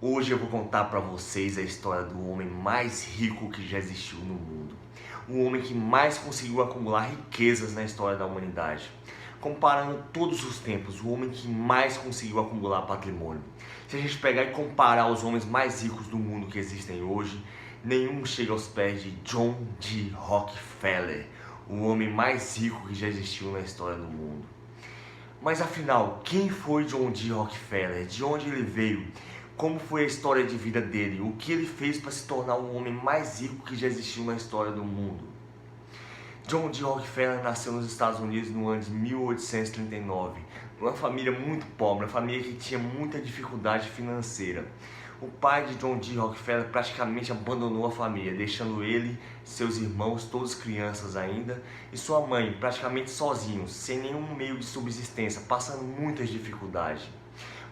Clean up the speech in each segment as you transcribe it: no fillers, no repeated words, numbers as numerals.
Hoje eu vou contar para vocês a história do homem mais rico que já existiu no mundo. O homem que mais conseguiu acumular riquezas na história da humanidade. Comparando todos os tempos, o homem que mais conseguiu acumular patrimônio. Se a gente pegar e comparar os homens mais ricos do mundo que existem hoje, nenhum chega aos pés de John D. Rockefeller, o homem mais rico que já existiu na história do mundo. Mas afinal, quem foi John D. Rockefeller? De onde ele veio? Como foi a história de vida dele? O que ele fez para se tornar o homem mais rico que já existiu na história do mundo? John D. Rockefeller nasceu nos Estados Unidos no ano de 1839, numa família muito pobre, uma família que tinha muita dificuldade financeira. O pai de John D. Rockefeller praticamente abandonou a família, deixando ele, seus irmãos, todos crianças ainda, e sua mãe praticamente sozinhos, sem nenhum meio de subsistência, passando muitas dificuldades.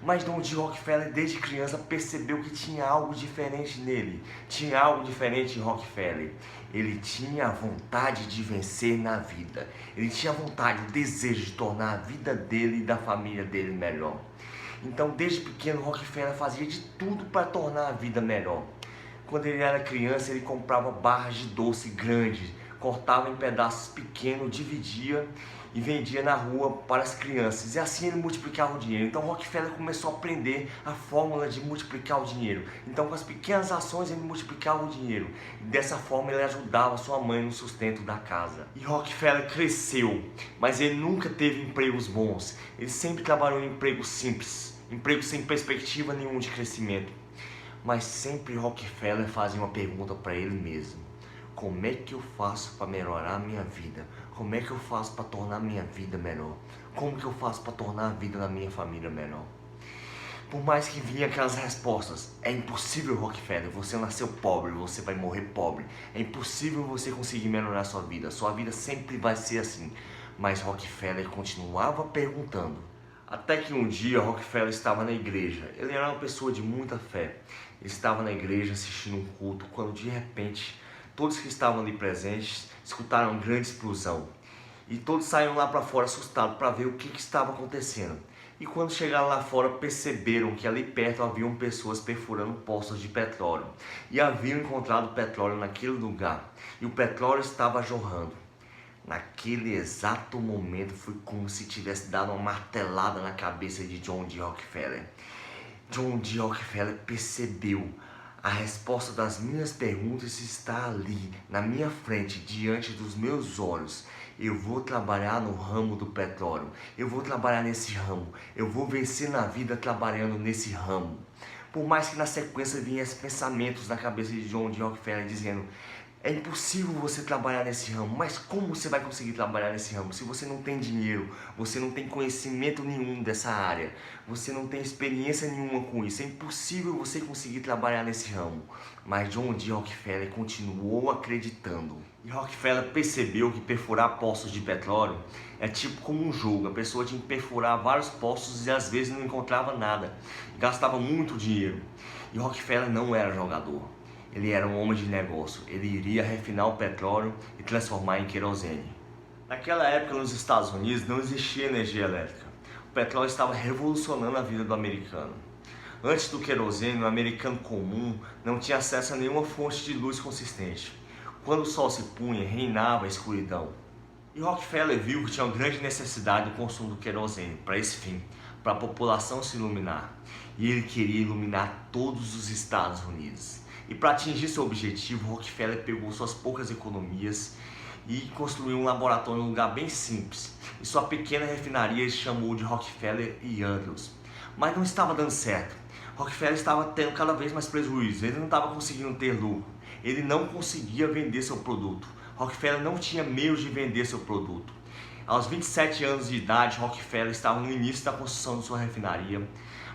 Mas John D. Rockefeller desde criança percebeu que tinha algo diferente nele, tinha algo diferente em Rockefeller. Ele tinha a vontade de vencer na vida, ele tinha a vontade, o desejo de tornar a vida dele e da família dele melhor. Então desde pequeno Rockefeller fazia de tudo para tornar a vida melhor. Quando ele era criança ele comprava barras de doce grandes, cortava em pedaços pequenos, dividia e vendia na rua para as crianças, e assim ele multiplicava o dinheiro. Então Rockefeller começou a aprender a fórmula de multiplicar o dinheiro. Então com as pequenas ações ele multiplicava o dinheiro, e dessa forma ele ajudava sua mãe no sustento da casa. E Rockefeller cresceu, mas ele nunca teve empregos bons, ele sempre trabalhou em empregos simples, empregos sem perspectiva nenhuma de crescimento. Mas sempre Rockefeller fazia uma pergunta para ele mesmo: como é que eu faço para melhorar a minha vida? Como é que eu faço para tornar a minha vida melhor? Como que eu faço para tornar a vida da minha família melhor? Por mais que vinha aquelas respostas: é impossível, Rockefeller, você nasceu pobre, você vai morrer pobre. É impossível você conseguir melhorar a sua vida sempre vai ser assim. Mas Rockefeller continuava perguntando. Até que um dia Rockefeller estava na igreja. Ele era uma pessoa de muita fé. Ele estava na igreja assistindo um culto, quando de repente todos que estavam ali presentes escutaram uma grande explosão. E todos saíram lá para fora assustados para ver o que estava acontecendo. E quando chegaram lá fora perceberam que ali perto haviam pessoas perfurando poços de petróleo. E haviam encontrado petróleo naquele lugar. E o petróleo estava jorrando. Naquele exato momento foi como se tivesse dado uma martelada na cabeça de John D. Rockefeller. John D. Rockefeller percebeu: a resposta das minhas perguntas está ali, na minha frente, diante dos meus olhos. Eu vou trabalhar no ramo do petróleo, eu vou trabalhar nesse ramo, eu vou vencer na vida trabalhando nesse ramo. Por mais que na sequência viessem pensamentos na cabeça de John D. Rockefeller dizendo: é impossível você trabalhar nesse ramo, mas como você vai conseguir trabalhar nesse ramo se você não tem dinheiro, você não tem conhecimento nenhum dessa área, você não tem experiência nenhuma com isso, é impossível você conseguir trabalhar nesse ramo. Mas John D. Rockefeller continuou acreditando. E Rockefeller percebeu que perfurar poços de petróleo é tipo como um jogo. A pessoa tinha que perfurar vários poços e às vezes não encontrava nada, gastava muito dinheiro. E Rockefeller não era jogador. Ele era um homem de negócio, ele iria refinar o petróleo e transformar em querosene. Naquela época nos Estados Unidos não existia energia elétrica. O petróleo estava revolucionando a vida do americano. Antes do querosene, o americano comum não tinha acesso a nenhuma fonte de luz consistente. Quando o sol se punha, reinava a escuridão. E Rockefeller viu que tinha uma grande necessidade do consumo do querosene para esse fim, para a população se iluminar. E ele queria iluminar todos os Estados Unidos. E para atingir seu objetivo, Rockefeller pegou suas poucas economias e construiu um laboratório em um lugar bem simples. E sua pequena refinaria ele chamou de Rockefeller e Andrews. Mas não estava dando certo. Rockefeller estava tendo cada vez mais prejuízo, ele não estava conseguindo ter lucro, ele não conseguia vender seu produto. Rockefeller não tinha meios de vender seu produto. Aos 27 anos de idade, Rockefeller estava no início da construção de sua refinaria,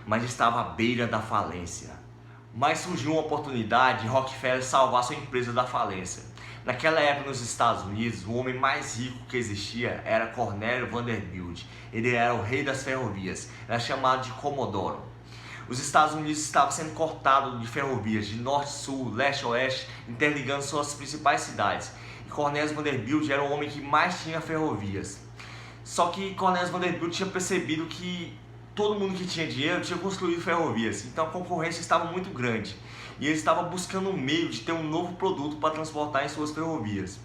mas estava à beira da falência. Mas surgiu uma oportunidade de Rockefeller salvar sua empresa da falência. Naquela época nos Estados Unidos, o homem mais rico que existia era Cornélio Vanderbilt. Ele era o rei das ferrovias, era chamado de Comodoro. Os Estados Unidos estavam sendo cortados de ferrovias de norte, sul, leste, oeste, interligando suas principais cidades. E Cornélio Vanderbilt era o homem que mais tinha ferrovias. Só que Cornélio Vanderbilt tinha percebido que todo mundo que tinha dinheiro tinha construído ferrovias, então a concorrência estava muito grande e ele estava buscando um meio de ter um novo produto para transportar em suas ferrovias.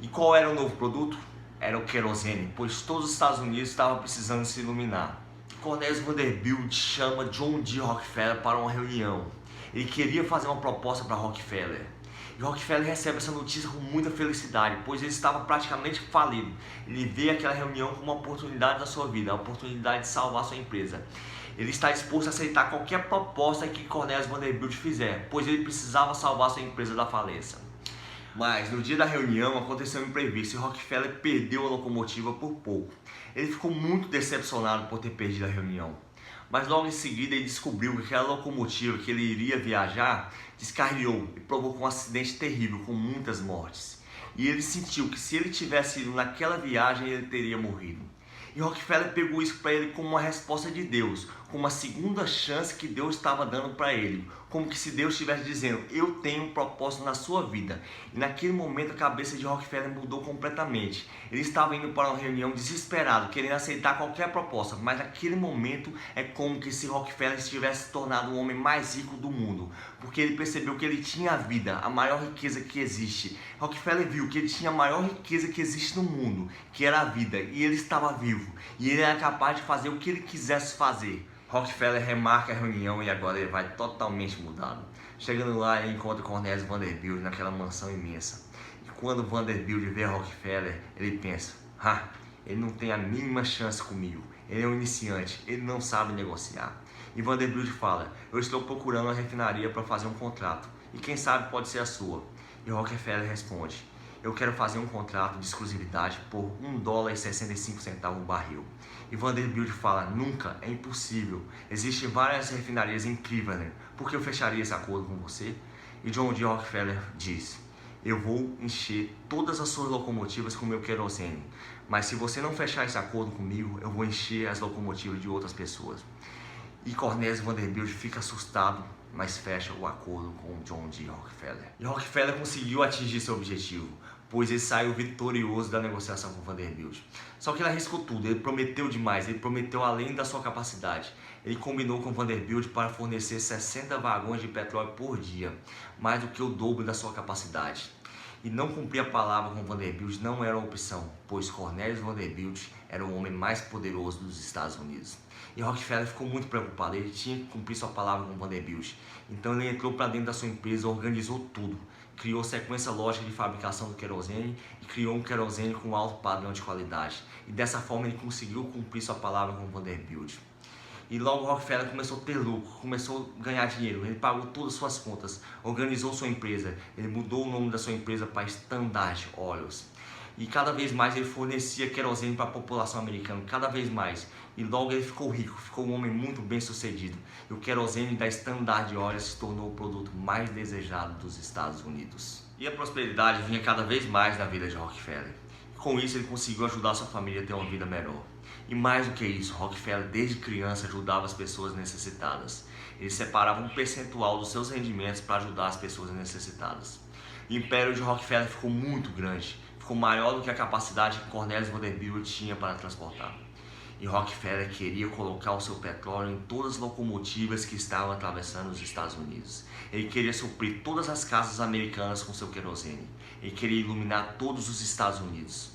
E qual era o novo produto? Era o querosene, pois todos os Estados Unidos estavam precisando se iluminar. Cornelius Vanderbilt chama John D. Rockefeller para uma reunião. Ele queria fazer uma proposta para Rockefeller. E Rockefeller recebe essa notícia com muita felicidade, pois ele estava praticamente falido. Ele vê aquela reunião como uma oportunidade da sua vida, a oportunidade de salvar sua empresa. Ele está disposto a aceitar qualquer proposta que Cornelius Vanderbilt fizer, pois ele precisava salvar sua empresa da falência. Mas no dia da reunião aconteceu um imprevisto e Rockefeller perdeu a locomotiva por pouco. Ele ficou muito decepcionado por ter perdido a reunião. Mas logo em seguida ele descobriu que aquela locomotiva que ele iria viajar descarrilhou e provocou um acidente terrível com muitas mortes. E ele sentiu que se ele tivesse ido naquela viagem ele teria morrido. E Rockefeller pegou isso para ele como uma resposta de Deus, como uma segunda chance que Deus estava dando para ele, como que se Deus estivesse dizendo, eu tenho um propósito na sua vida. E naquele momento a cabeça de Rockefeller mudou completamente. Ele estava indo para uma reunião desesperado, querendo aceitar qualquer proposta, mas naquele momento é como que se Rockefeller estivesse se tornado o homem mais rico do mundo, porque ele percebeu que ele tinha a vida, a maior riqueza que existe. Rockefeller viu que ele tinha a maior riqueza que existe no mundo, que era a vida, e ele estava vivo, e ele era capaz de fazer o que ele quisesse fazer. Rockefeller remarca a reunião e agora ele vai totalmente mudado. Chegando lá, ele encontra Cornelius Vanderbilt naquela mansão imensa. E quando Vanderbilt vê Rockefeller, ele pensa, ele não tem a mínima chance comigo. Ele é um iniciante, ele não sabe negociar. E Vanderbilt fala, eu estou procurando uma refinaria para fazer um contrato. E quem sabe pode ser a sua. E Rockefeller responde, eu quero fazer um contrato de exclusividade por $1,65 o barril. E Vanderbilt fala, nunca, é impossível. Existem várias refinarias em Cleveland, por que eu fecharia esse acordo com você? E John D. Rockefeller diz, eu vou encher todas as suas locomotivas com meu querosene, mas se você não fechar esse acordo comigo, eu vou encher as locomotivas de outras pessoas. E Cornelius Vanderbilt fica assustado, mas fecha o acordo com John D. Rockefeller. E Rockefeller conseguiu atingir seu objetivo, pois ele saiu vitorioso da negociação com Vanderbilt. Só que ele arriscou tudo, ele prometeu demais, ele prometeu além da sua capacidade. Ele combinou com Vanderbilt para fornecer 60 vagões de petróleo por dia, mais do que o dobro da sua capacidade. E não cumprir a palavra com Vanderbilt não era uma opção, pois Cornelius Vanderbilt era o homem mais poderoso dos Estados Unidos. E Rockefeller ficou muito preocupado, ele tinha que cumprir sua palavra com Vanderbilt. Então ele entrou para dentro da sua empresa, organizou tudo, criou sequência lógica de fabricação do querosene e criou um querosene com alto padrão de qualidade. E dessa forma ele conseguiu cumprir sua palavra com Vanderbilt. E logo Rockefeller começou a ter lucro, começou a ganhar dinheiro, ele pagou todas as suas contas, organizou sua empresa, ele mudou o nome da sua empresa para Standard Oils. E cada vez mais ele fornecia querosene para a população americana, cada vez mais. E logo ele ficou rico, ficou um homem muito bem sucedido. E o querosene da Standard Oils se tornou o produto mais desejado dos Estados Unidos. E a prosperidade vinha cada vez mais na vida de Rockefeller. Com isso ele conseguiu ajudar sua família a ter uma vida melhor. E mais do que isso, Rockefeller desde criança ajudava as pessoas necessitadas. Ele separava um percentual dos seus rendimentos para ajudar as pessoas necessitadas. O império de Rockefeller ficou muito grande, ficou maior do que a capacidade que Cornelius Vanderbilt tinha para transportar. E Rockefeller queria colocar o seu petróleo em todas as locomotivas que estavam atravessando os Estados Unidos. Ele queria suprir todas as casas americanas com seu querosene. Ele queria iluminar todos os Estados Unidos.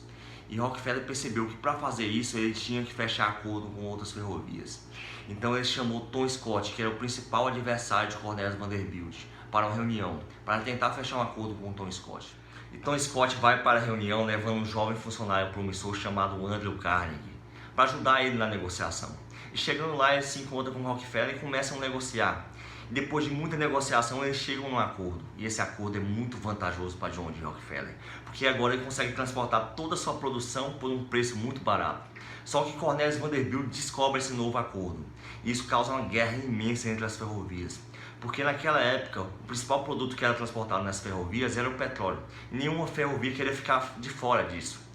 E Rockefeller percebeu que para fazer isso ele tinha que fechar acordo com outras ferrovias. Então ele chamou Tom Scott, que era o principal adversário de Cornelius Vanderbilt, para uma reunião, para tentar fechar um acordo com Tom Scott. E Tom Scott vai para a reunião levando um jovem funcionário promissor chamado Andrew Carnegie, para ajudar ele na negociação. E chegando lá, ele se encontra com Rockefeller e começam a negociar. Depois de muita negociação, eles chegam num acordo. E esse acordo é muito vantajoso para John D. Rockefeller, porque agora ele consegue transportar toda a sua produção por um preço muito barato. Só que Cornelius Vanderbilt descobre esse novo acordo. E isso causa uma guerra imensa entre as ferrovias. Porque naquela época, o principal produto que era transportado nas ferrovias era o petróleo. E nenhuma ferrovia queria ficar de fora disso.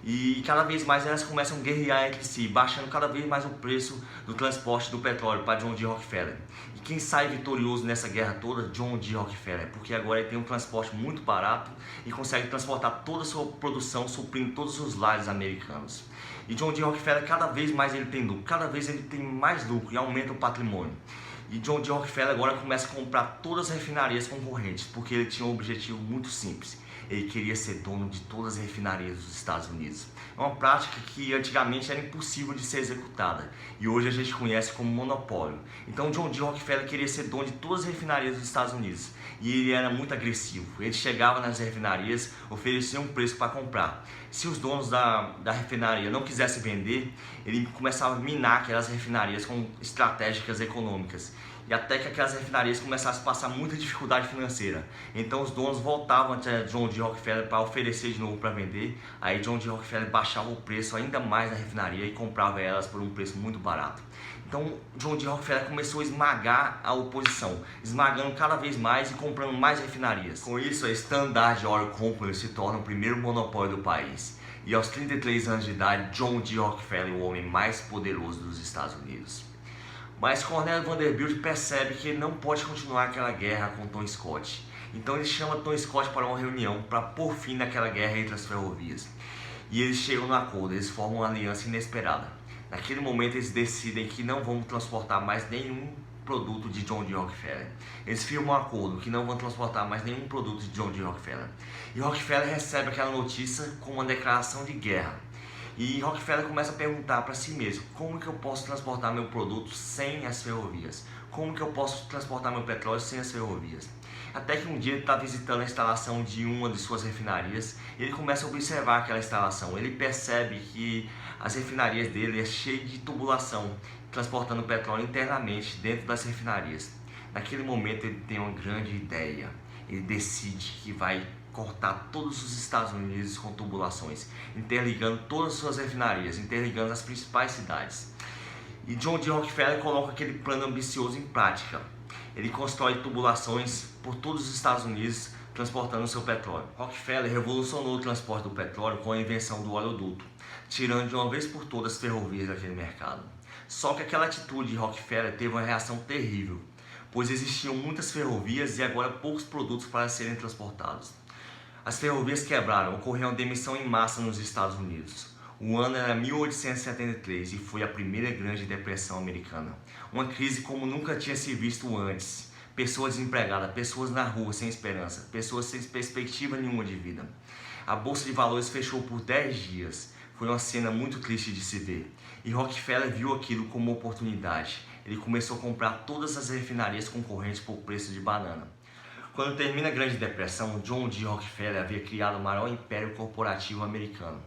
E cada vez mais elas começam a guerrear entre si, baixando cada vez mais o preço do transporte do petróleo para John D. Rockefeller. E quem sai vitorioso nessa guerra toda? John D. Rockefeller, porque agora ele tem um transporte muito barato e consegue transportar toda a sua produção, suprindo todos os lares americanos. E John D. Rockefeller, cada vez mais ele tem lucro, cada vez ele tem mais lucro e aumenta o patrimônio. E John D. Rockefeller agora começa a comprar todas as refinarias concorrentes, porque ele tinha um objetivo muito simples. Ele queria ser dono de todas as refinarias dos Estados Unidos. É uma prática que antigamente era impossível de ser executada e hoje a gente conhece como monopólio. Então John D. Rockefeller queria ser dono de todas as refinarias dos Estados Unidos e ele era muito agressivo. Ele chegava nas refinarias, oferecia um preço para comprar. Se os donos da refinaria não quisessem vender, ele começava a minar aquelas refinarias com estratégicas econômicas. E até que aquelas refinarias começassem a passar muita dificuldade financeira. Então os donos voltavam até John D. Rockefeller para oferecer de novo para vender. Aí John D. Rockefeller baixava o preço ainda mais na refinaria e comprava elas por um preço muito barato. Então John D. Rockefeller começou a esmagar a oposição, esmagando cada vez mais e comprando mais refinarias. Com isso, a Standard Oil Company se torna o primeiro monopólio do país. E aos 33 anos de idade, John D. Rockefeller é o homem mais poderoso dos Estados Unidos. Mas Cornelius Vanderbilt percebe que ele não pode continuar aquela guerra com Tom Scott. Então ele chama Tom Scott para uma reunião para pôr fim naquela guerra entre as ferrovias. E eles chegam no acordo, eles formam uma aliança inesperada. Naquele momento eles decidem que não vão transportar mais nenhum produto de John D. Rockefeller. Eles firmam um acordo que não vão transportar mais nenhum produto de John D. Rockefeller. E Rockefeller recebe aquela notícia com uma declaração de guerra. E Rockefeller começa a perguntar para si mesmo: como que eu posso transportar meu produto sem as ferrovias? Como que eu posso transportar meu petróleo sem as ferrovias? Até que um dia ele está visitando a instalação de uma de suas refinarias e ele começa a observar aquela instalação. Ele percebe que as refinarias dele é cheio de tubulação, transportando petróleo internamente dentro das refinarias. Naquele momento ele tem uma grande ideia. Ele decide que vai cortar todos os Estados Unidos com tubulações, interligando todas as suas refinarias, interligando as principais cidades. E John D. Rockefeller coloca aquele plano ambicioso em prática. Ele constrói tubulações por todos os Estados Unidos, transportando o seu petróleo. Rockefeller revolucionou o transporte do petróleo com a invenção do oleoduto, tirando de uma vez por todas as ferrovias daquele mercado. Só que aquela atitude de Rockefeller teve uma reação terrível, pois existiam muitas ferrovias e agora poucos produtos para serem transportados. As ferrovias quebraram, ocorreu uma demissão em massa nos Estados Unidos. O ano era 1873 e foi a primeira grande depressão americana. Uma crise como nunca tinha se visto antes. Pessoas desempregadas, pessoas na rua sem esperança, pessoas sem perspectiva nenhuma de vida. A Bolsa de Valores fechou por 10 dias. Foi uma cena muito triste de se ver. E Rockefeller viu aquilo como uma oportunidade. Ele começou a comprar todas as refinarias concorrentes por preço de banana. Quando termina a Grande Depressão, John D. Rockefeller havia criado o maior império corporativo americano.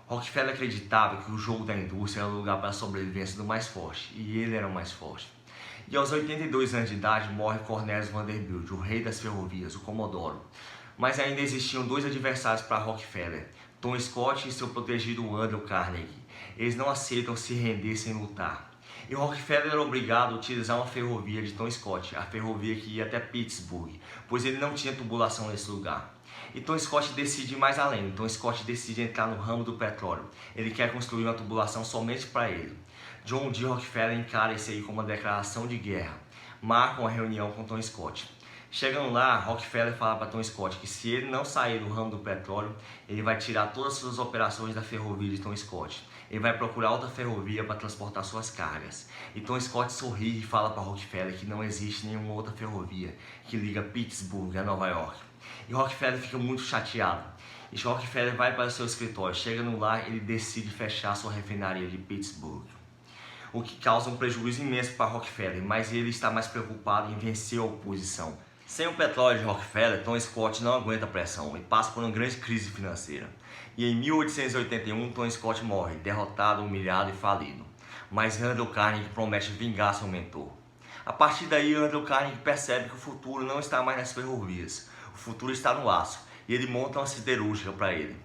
Rockefeller acreditava que o jogo da indústria era o lugar para a sobrevivência do mais forte, e ele era o mais forte. E aos 82 anos de idade morre Cornelius Vanderbilt, o rei das ferrovias, o Comodoro. Mas ainda existiam dois adversários para Rockefeller, Tom Scott e seu protegido Andrew Carnegie. Eles não aceitam se render sem lutar. E Rockefeller era obrigado a utilizar uma ferrovia de Tom Scott, a ferrovia que ia até Pittsburgh, pois ele não tinha tubulação nesse lugar. E Tom Scott decide ir mais além. Tom Scott decide entrar no ramo do petróleo. Ele quer construir uma tubulação somente para ele. John D. Rockefeller encara isso aí como uma declaração de guerra. Marca uma reunião com Tom Scott. Chegando lá, Rockefeller fala para Tom Scott que se ele não sair do ramo do petróleo, ele vai tirar todas as suas operações da ferrovia de Tom Scott. Ele vai procurar outra ferrovia para transportar suas cargas. E Tom Scott sorri e fala para Rockefeller que não existe nenhuma outra ferrovia que liga Pittsburgh a Nova York. E Rockefeller fica muito chateado. E Rockefeller vai para o seu escritório. Chegando lá, ele decide fechar sua refinaria de Pittsburgh, o que causa um prejuízo imenso para Rockefeller, mas ele está mais preocupado em vencer a oposição. Sem o petróleo de Rockefeller, Tom Scott não aguenta a pressão e passa por uma grande crise financeira. E em 1881, Tom Scott morre, derrotado, humilhado e falido. Mas Andrew Carnegie promete vingar seu mentor. A partir daí, Andrew Carnegie percebe que o futuro não está mais nas ferrovias, o futuro está no aço, e ele monta uma siderúrgica para ele.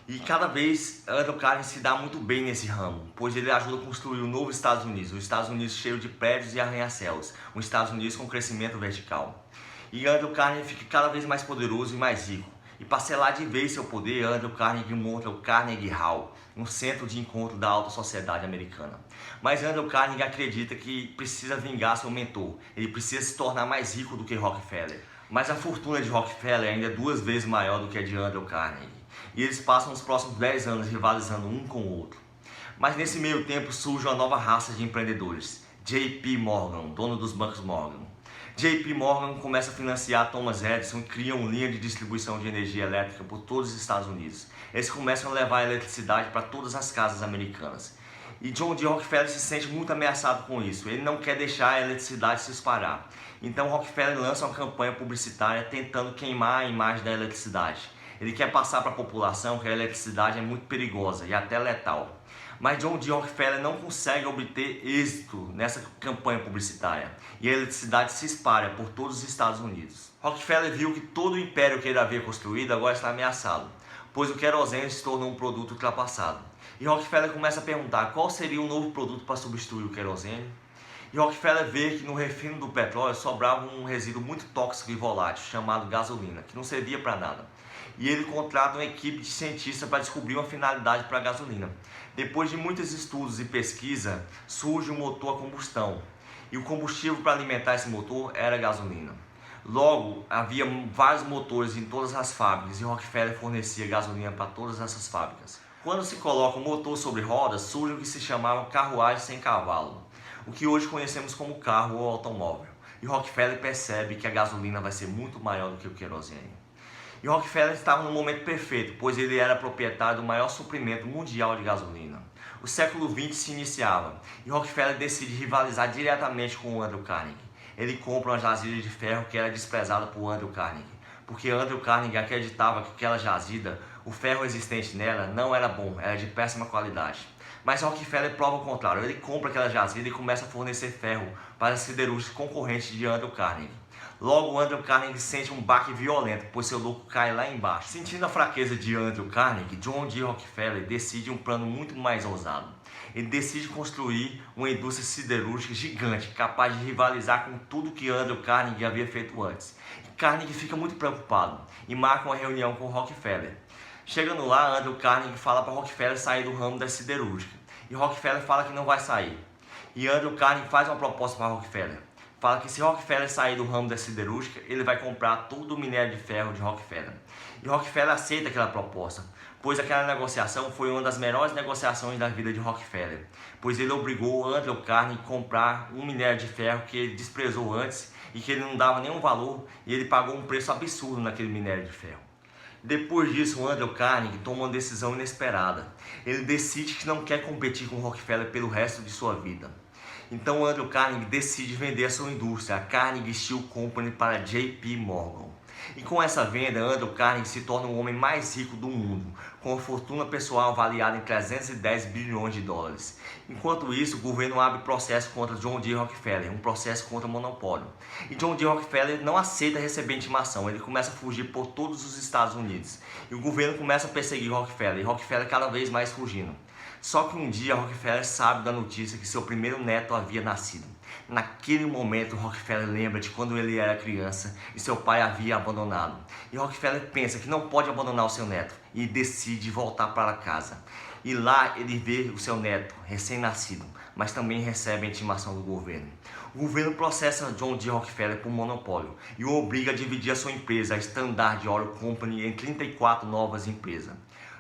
E cada vez Andrew Carnegie se dá muito bem nesse ramo, pois ele ajuda a construir um novo Estados Unidos, um Estados Unidos cheio de prédios e arranha-céus, um Estados Unidos com crescimento vertical. E Andrew Carnegie fica cada vez mais poderoso e mais rico. E para selar de vez seu poder, Andrew Carnegie monta o Carnegie Hall, um centro de encontro da alta sociedade americana. Mas Andrew Carnegie acredita que precisa vingar seu mentor, ele precisa se tornar mais rico do que Rockefeller. Mas a fortuna de Rockefeller ainda é 2 vezes maior do que a de Andrew Carnegie. E eles passam os próximos 10 anos rivalizando um com o outro. Mas nesse meio tempo surge uma nova raça de empreendedores, JP Morgan, dono dos bancos Morgan. JP Morgan começa a financiar Thomas Edison e cria uma linha de distribuição de energia elétrica por todos os Estados Unidos. Eles começam a levar a eletricidade para todas as casas americanas. E John D. Rockefeller se sente muito ameaçado com isso. Ele não quer deixar a eletricidade se espalhar. Então Rockefeller lança uma campanha publicitária tentando queimar a imagem da eletricidade. Ele quer passar para a população que a eletricidade é muito perigosa e até letal. Mas John D. Rockefeller não consegue obter êxito nessa campanha publicitária e a eletricidade se espalha por todos os Estados Unidos. Rockefeller viu que todo o império que ele havia construído agora está ameaçado, pois o querosene se tornou um produto ultrapassado. E Rockefeller começa a perguntar qual seria um novo produto para substituir o querosene. E Rockefeller vê que no refino do petróleo sobrava um resíduo muito tóxico e volátil chamado gasolina, que não servia para nada. E ele contrata uma equipe de cientistas para descobrir uma finalidade para a gasolina. Depois de muitos estudos e pesquisa, surge um motor a combustão. E o combustível para alimentar esse motor era a gasolina. Logo, havia vários motores em todas as fábricas e Rockefeller fornecia gasolina para todas essas fábricas. Quando se coloca um motor sobre rodas, surge o que se chamava carruagem sem cavalo, o que hoje conhecemos como carro ou automóvel. E Rockefeller percebe que a gasolina vai ser muito maior do que o querosene. E Rockefeller estava no momento perfeito, pois ele era proprietário do maior suprimento mundial de gasolina. O século XX se iniciava e Rockefeller decide rivalizar diretamente com o Andrew Carnegie. Ele compra uma jazida de ferro que era desprezada por Andrew Carnegie, porque Andrew Carnegie acreditava que aquela jazida, o ferro existente nela, não era bom, era de péssima qualidade. Mas Rockefeller prova o contrário, ele compra aquela jazida e começa a fornecer ferro para as siderúrgicas concorrentes de Andrew Carnegie. Logo, Andrew Carnegie sente um baque violento, pois seu lucro cai lá embaixo. Sentindo a fraqueza de Andrew Carnegie, John D. Rockefeller decide um plano muito mais ousado. Ele decide construir uma indústria siderúrgica gigante, capaz de rivalizar com tudo que Andrew Carnegie havia feito antes. Carnegie fica muito preocupado e marca uma reunião com Rockefeller. Chegando lá, Andrew Carnegie fala para Rockefeller sair do ramo da siderúrgica. E Rockefeller fala que não vai sair. E Andrew Carnegie faz uma proposta para Rockefeller. Fala que se Rockefeller sair do ramo da siderúrgica, ele vai comprar todo o minério de ferro de Rockefeller. E Rockefeller aceita aquela proposta, pois aquela negociação foi uma das melhores negociações da vida de Rockefeller, pois ele obrigou Andrew Carnegie a comprar um minério de ferro que ele desprezou antes e que ele não dava nenhum valor, e ele pagou um preço absurdo naquele minério de ferro. Depois disso, Andrew Carnegie toma uma decisão inesperada. Ele decide que não quer competir com Rockefeller pelo resto de sua vida. Então Andrew Carnegie decide vender a sua indústria, a Carnegie Steel Company, para JP Morgan. E com essa venda, Andrew Carnegie se torna o homem mais rico do mundo, com uma fortuna pessoal avaliada em 310 bilhões de dólares. Enquanto isso, o governo abre processo contra John D. Rockefeller, um processo contra monopólio. E John D. Rockefeller não aceita receber intimação, ele começa a fugir por todos os Estados Unidos. E o governo começa a perseguir Rockefeller, e Rockefeller cada vez mais fugindo. Só que um dia Rockefeller sabe da notícia que seu primeiro neto havia nascido. Naquele momento, Rockefeller lembra de quando ele era criança e seu pai havia abandonado. E Rockefeller pensa que não pode abandonar o seu neto e decide voltar para casa. E lá ele vê o seu neto, recém-nascido, mas também recebe a intimação do governo. O governo processa John D. Rockefeller por monopólio e o obriga a dividir a sua empresa, a Standard Oil Company, em 34 novas empresas.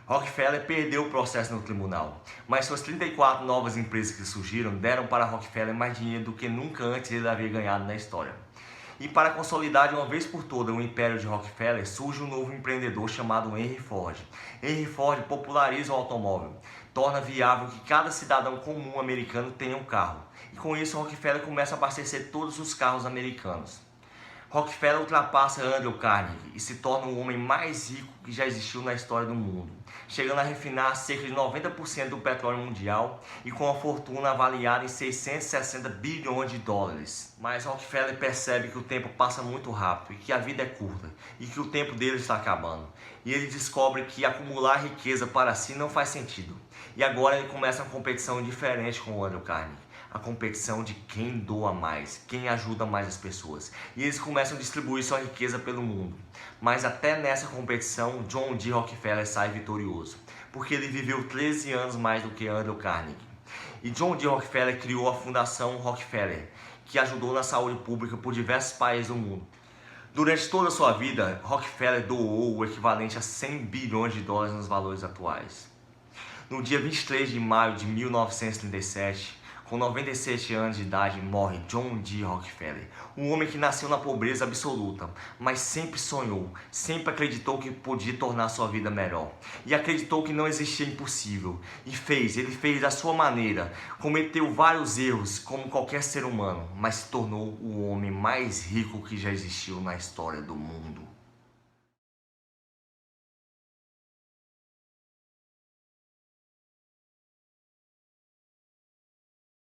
Rockefeller perdeu o processo no tribunal, mas suas 34 novas empresas que surgiram deram para Rockefeller mais dinheiro do que nunca antes ele havia ganhado na história. E para consolidar de uma vez por todas o império de Rockefeller, surge um novo empreendedor chamado Henry Ford. Henry Ford populariza o automóvel, torna viável que cada cidadão comum americano tenha um carro. E com isso Rockefeller começa a abastecer todos os carros americanos. Rockefeller ultrapassa Andrew Carnegie e se torna o homem mais rico que já existiu na história do mundo, chegando a refinar cerca de 90% do petróleo mundial e com uma fortuna avaliada em 660 bilhões de dólares. Mas Rockefeller percebe que o tempo passa muito rápido e que a vida é curta e que o tempo dele está acabando. E ele descobre que acumular riqueza para si não faz sentido. E agora ele começa uma competição diferente com o Andrew Carnegie. A competição de quem doa mais, quem ajuda mais as pessoas. E eles começam a distribuir sua riqueza pelo mundo. Mas até nessa competição, John D. Rockefeller sai vitorioso, porque ele viveu 13 anos mais do que Andrew Carnegie. E John D. Rockefeller criou a Fundação Rockefeller, que ajudou na saúde pública por diversos países do mundo. Durante toda a sua vida, Rockefeller doou o equivalente a 100 bilhões de dólares nos valores atuais. No dia 23 de maio de 1937, com 97 anos de idade, morre John D. Rockefeller, um homem que nasceu na pobreza absoluta, mas sempre sonhou, sempre acreditou que podia tornar sua vida melhor, e acreditou que não existia impossível, ele fez da sua maneira, cometeu vários erros como qualquer ser humano, mas se tornou o homem mais rico que já existiu na história do mundo.